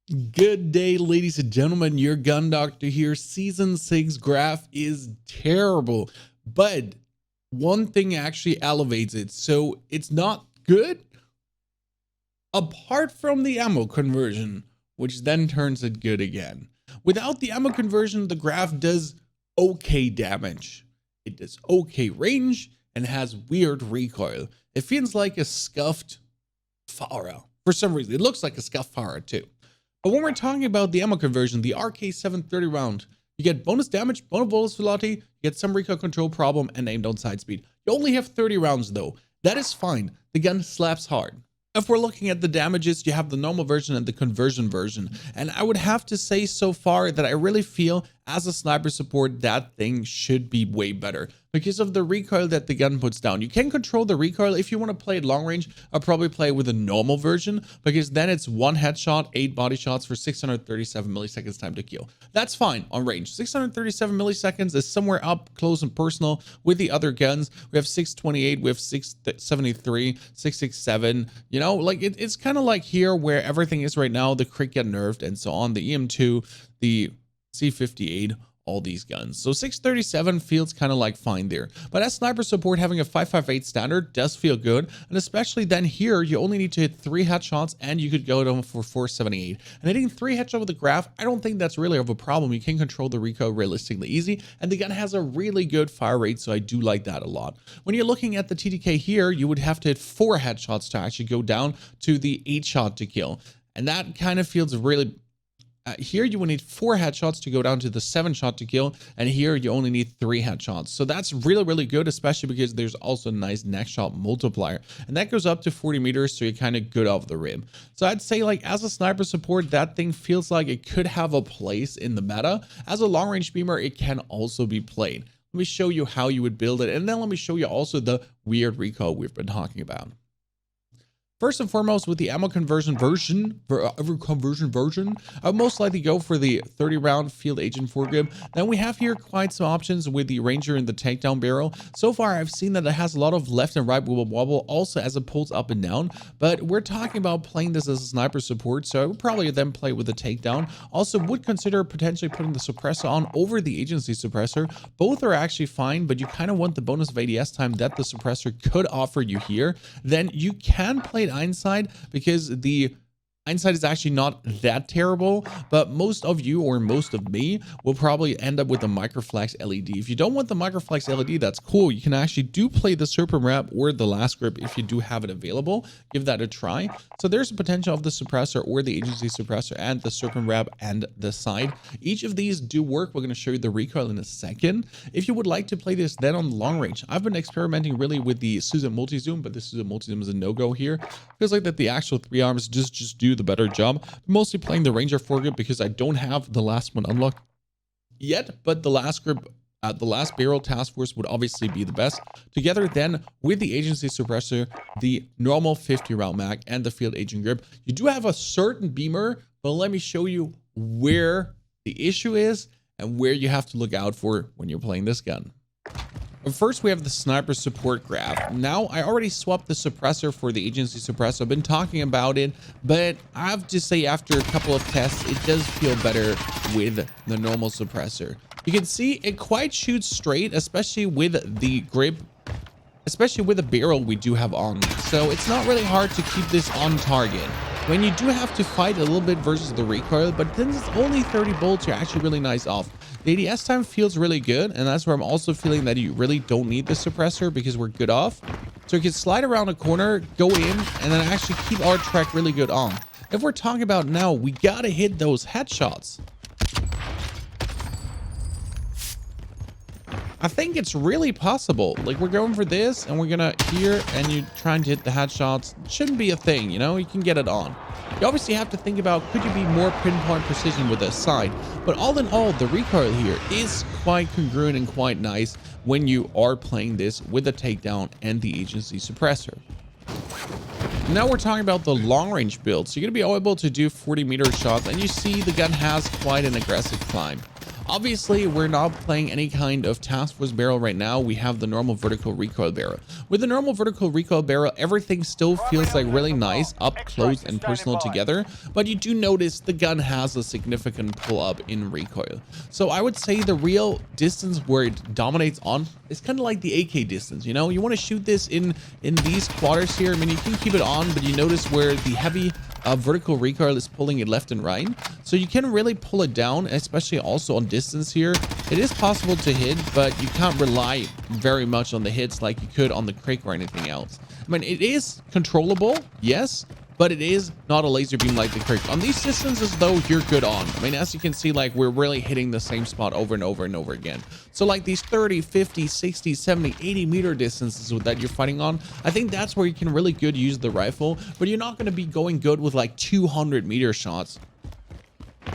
Good day, ladies and gentlemen. Your gun doctor here. Season 6 Grav is terrible, but one thing actually elevates it, so it's not good apart from the ammo conversion, which then turns it good again. Without the ammo conversion, the Grav does okay damage. It does okay range and has weird recoil. It feels like a scuffed Farah. For some reason, it looks like a scuffed Farah too. But when we're talking about the ammo conversion, the RK730 round, you get bonus damage, bonus bullet velocity, you get some recoil control problem, and aim down side speed. You only have 30 rounds though. That is fine. The gun slaps hard. If we're looking at the damages, you have the normal version and the conversion version. And I would have to say so far that I really feel as a sniper support, that thing should be way better because of the recoil that the gun puts down. You can control the recoil. If you want to play it long range, I'll probably play with a normal version because then it's 1 headshot, 8 body shots for 637 milliseconds time to kill. That's fine on range. 637 milliseconds is somewhere up close and personal with the other guns. We have 628, we have 673, 667, you know, like it's kind of like here where everything is right now. The crit get nerfed and so on. The EM2, the C58, all these guns. So 637 feels kind of like fine there. But as sniper support, having a 558 standard does feel good. And especially then here, you only need to hit 3 headshots and you could go down for 478. And hitting 3 headshots with the Grav, I don't think that's really of a problem. You can control the recoil realistically easy. And the gun has a really good fire rate, so I do like that a lot. When you're looking at the TDK here, you would have to hit 4 headshots to actually go down to the 8 shot to kill. And that kind of feels really... here you will need 4 headshots to go down to the 7 shot to kill, and here you only need 3 headshots. So that's really good, especially because there's also a nice next shot multiplier, and that goes up to 40 meters, so you're kind of good off the rim. So I'd say, like, as a sniper support, that thing feels like it could have a place in the meta. As a long range beamer, it can also be played. Let me show you how you would build it, and then let me show you also the weird recoil we've been talking about. First and foremost, with the ammo conversion version, I would most likely go for the 30 round field agent foregrip. Then we have here quite some options with the Ranger and the takedown barrel. So far, I've seen that it has a lot of left and right wobble also as it pulls up and down. But we're talking about playing this as a sniper support, so I would probably then play with the takedown. Also, would consider potentially putting the suppressor on over the agency suppressor. Both are actually fine, but you kind of want the bonus of ADS time that the suppressor could offer you here. Then you can play Einstein because the Einstein is actually not that terrible, but most of you or most of me will probably end up with the Microflex LED. If you don't want the Microflex LED, that's cool. You can actually do play the Serpent Wrap or the Last Grip if you do have it available. Give that a try. So there's a potential of the suppressor or the agency suppressor and the Serpent Wrap and the side. Each of these do work. We're going to show you the recoil in a second. If you would like to play this then on the long range, I've been experimenting really with the Susan Multi-Zoom, but the Susan Multi-Zoom is a no-go here. Feels like that the actual 3 arms just do the better job. I'm mostly playing the Ranger foregrip because I don't have the last one unlocked yet, but the last grip, the last barrel task force would obviously be the best. Together then with the agency suppressor, the normal 50 round mag, and the field agent grip. You do have a certain beamer, but let me show you where the issue is and where you have to look out for when you're playing this gun. First, we have the sniper support Grav. Now, I already swapped the suppressor for the agency suppressor. I've been talking about it, but I have to say after a couple of tests, it does feel better with the normal suppressor. You can see it quite shoots straight, especially with the grip, especially with the barrel we do have on. So it's not really hard to keep this on target. When you do have to fight a little bit versus the recoil, but then it's only 30 bolts, you're actually really nice off. The ADS time feels really good, and that's where I'm also feeling that you really don't need the suppressor because we're good off. So you can slide around a corner, go in, and then actually keep our track really good on. If we're talking about now, we gotta hit those headshots. I think it's really possible. Like, we're going for this and we're gonna here and you're trying to hit the headshots. It shouldn't be a thing, you know, you can get it on. You obviously have to think about, could you be more pinpoint precision with this side? But all in all, the recoil here is quite congruent and quite nice when you are playing this with the takedown and the agency suppressor. Now we're talking about the long range build. So you're gonna be able to do 40 meter shots, and you see the gun has quite an aggressive climb. Obviously, we're not playing any kind of task force barrel right now. We have the normal vertical recoil barrel. With the normal vertical recoil barrel, everything still feels like really nice, up close and personal together, but you do notice the gun has a significant pull up in recoil. So I would say the real distance where it dominates on is kind of like the AK distance. You know, you want to shoot this in these quarters here. I mean, you can keep it on, but you notice where the heavy vertical recoil is pulling it left and right, so you can really pull it down, especially also on distance here. It is possible to hit, but you can't rely very much on the hits like you could on the Crick or anything else. I mean, it is controllable, yes, but it is not a laser beam like the Crick. On these distances though, you're good on. I mean, as you can see, like, we're really hitting the same spot over and over and over again. So like these 30, 50, 60, 70, 80 meter distances that you're fighting on, I think that's where you can really good use the rifle, but you're not going to be going good with like 200 meter shots.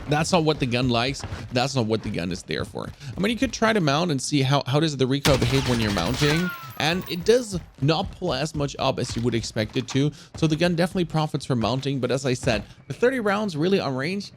That's not what the gun likes. That's not what the gun is there for. I mean, you could try to mount and see how does the recoil behave when you're mounting, and it does not pull as much up as you would expect it to. So the gun definitely profits from mounting, but as I said, the 30 rounds really on range,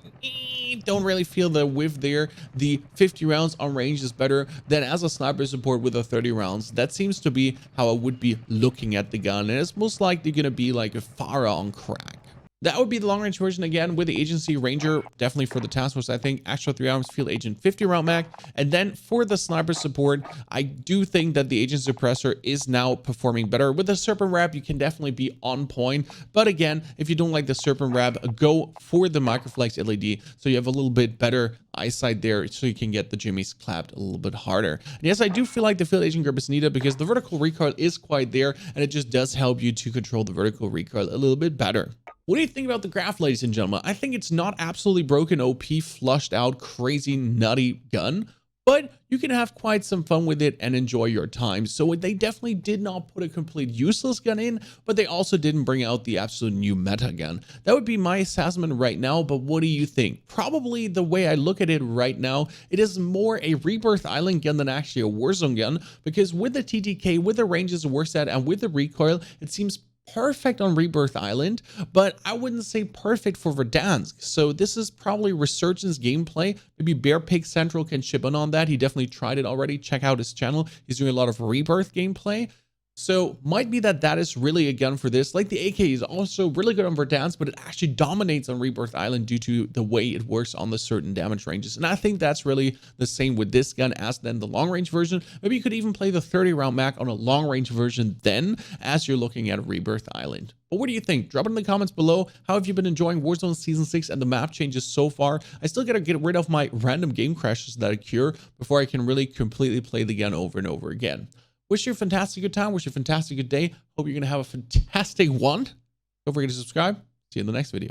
don't really feel the whiff there. The 50 rounds on range is better than as a sniper support with the 30 rounds. That seems to be how I would be looking at the gun, and it's most likely going to be like a Farah on crack. That would be the long range version again with the agency ranger, definitely for the task force. I think extra 3 arms field agent 50 round mag. And then for the sniper support, I do think that the agent suppressor is now performing better. With the serpent wrap, you can definitely be on point, but again, if you don't like the serpent wrap, go for the microflex LED so you have a little bit better eyesight there, so you can get the jimmies clapped a little bit harder. And yes, I do feel like the field agent grip is needed because the vertical recoil is quite there, and it just does help you to control the vertical recoil a little bit better. What do you think about the Grav, ladies and gentlemen? I think it's not absolutely broken, OP, flushed out, crazy, nutty gun, but you can have quite some fun with it and enjoy your time. So they definitely did not put a complete useless gun in, but they also didn't bring out the absolute new meta gun. That would be my assessment right now, but what do you think? Probably the way I look at it right now, it is more a Rebirth Island gun than actually a Warzone gun, because with the TTK, with the ranges worse at, and with the recoil, it seems perfect on Rebirth Island, but I wouldn't say perfect for Verdansk. So this is probably Resurgence gameplay. Maybe Bear Pig Central can chip in on that. He definitely tried it already. Check out his channel. He's doing a lot of Rebirth gameplay. So might be that is really a gun for this. Like the AK is also really good on Verdansk, but it actually dominates on Rebirth Island due to the way it works on the certain damage ranges. And I think that's really the same with this gun as then the long range version. Maybe you could even play the 30 round mag on a long range version then as you're looking at Rebirth Island. But what do you think? Drop it in the comments below. How have you been enjoying Warzone Season 6 and the map changes so far? I still gotta get rid of my random game crashes that occur before I can really completely play the gun over and over again. Wish you a fantastic good time. Wish you a fantastic good day. Hope you're going to have a fantastic one. Don't forget to subscribe. See you in the next video.